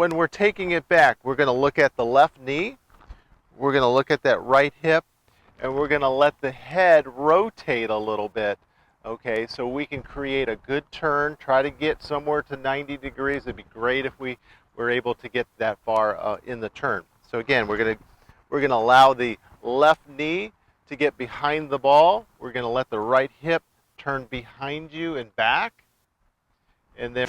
When we're taking it back, we're going to look at the left knee, we're going to look at that right hip, and we're going to let the head rotate a little bit. Okay, so we can create a good turn, try to get somewhere to 90 degrees. It'd be great if we were able to get that far in the turn. So again, we're going to allow the left knee to get behind the ball. We're going to let the right hip turn behind you and back. And then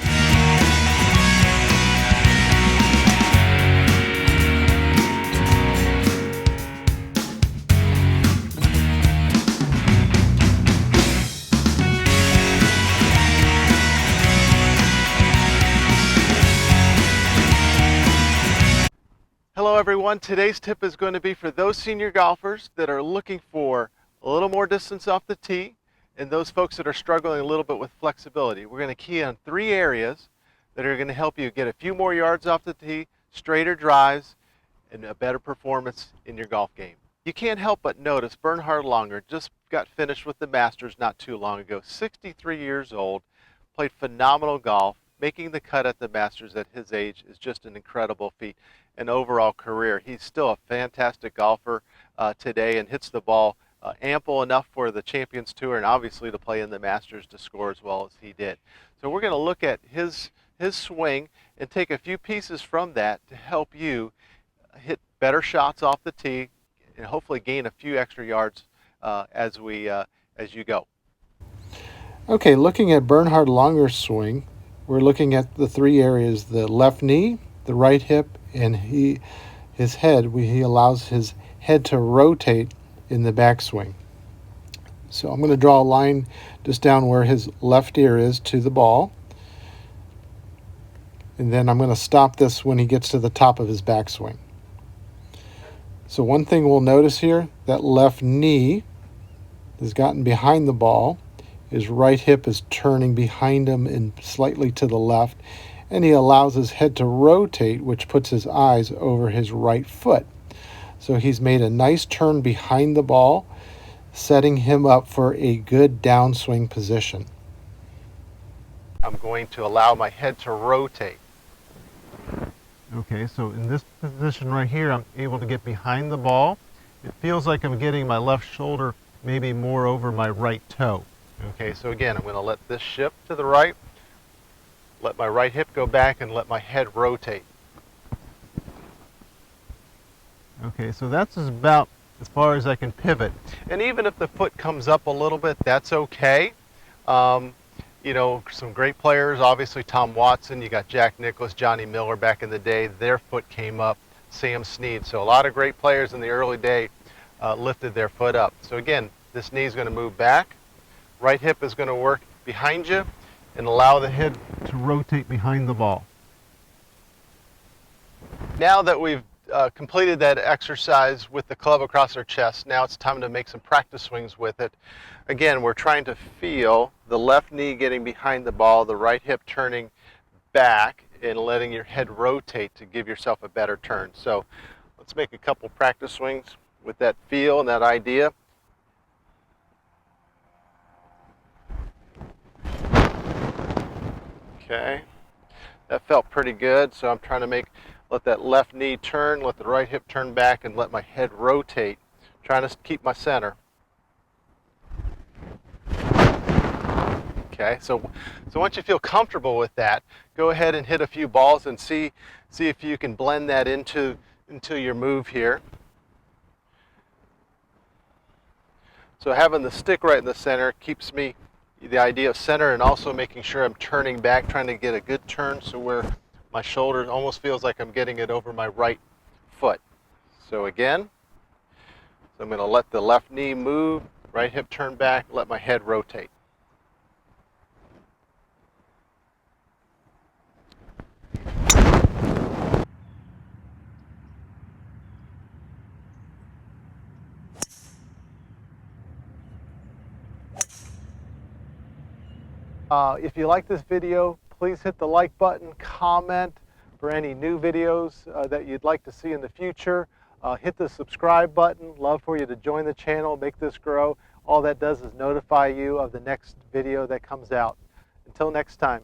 hello everyone, today's tip is going to be for those senior golfers that are looking for a little more distance off the tee and those folks that are struggling a little bit with flexibility. We're going to key on 3 areas that are going to help you get a few more yards off the tee, straighter drives, and a better performance in your golf game. You can't help but notice Bernhard Langer just got finished with the Masters not too long ago, 63 years old, played phenomenal golf. Making the cut at the Masters at his age is just an incredible feat. An overall career. He's still a fantastic golfer today and hits the ball ample enough for the Champions Tour and obviously to play in the Masters to score as well as he did. So we're going to look at his swing and take a few pieces from that to help you hit better shots off the tee and hopefully gain a few extra yards as you go. Okay, looking at Bernhard Langer's swing, we're looking at the 3 areas: the left knee, the right hip, and his head. He allows his head to rotate in the backswing. So I'm going to draw a line just down where his left ear is to the ball. And then I'm going to stop this when he gets to the top of his backswing. So one thing we'll notice here, that left knee has gotten behind the ball. His right hip is turning behind him and slightly to the left, and he allows his head to rotate, which puts his eyes over his right foot. So he's made a nice turn behind the ball, setting him up for a good downswing position. I'm going to allow my head to rotate. Okay, so in this position right here, I'm able to get behind the ball. It feels like I'm getting my left shoulder maybe more over my right toe. Okay, so again, I'm going to let this shift to the right, let my right hip go back, and let my head rotate. Okay, so that's about as far as I can pivot. And even if the foot comes up a little bit, that's okay. You know, some great players, obviously Tom Watson, you got Jack Nicklaus, Johnny Miller back in the day, their foot came up, Sam Snead. So a lot of great players in the early day lifted their foot up. So again, this knee is going to move back. Right hip is going to work behind you and allow the head to rotate behind the ball. Now that we've completed that exercise with the club across our chest, now it's time to make some practice swings with it. Again, we're trying to feel the left knee getting behind the ball, the right hip turning back, and letting your head rotate to give yourself a better turn. So let's make a couple practice swings with that feel and that idea. Okay, that felt pretty good, so I'm trying to let that left knee turn, let the right hip turn back, and let my head rotate, trying to keep my center. Okay, so once you feel comfortable with that, go ahead and hit a few balls and see if you can blend that into your move here. So having the stick right in the center keeps me the idea of center and also making sure I'm turning back, trying to get a good turn so where my shoulder almost feels like I'm getting it over my right foot. So again, I'm going to let the left knee move, right hip turn back, let my head rotate. If you like this video, please hit the like button, comment for any new videos that you'd like to see in the future. Hit the subscribe button. Love for you to join the channel, make this grow. All that does is notify you of the next video that comes out. Until next time.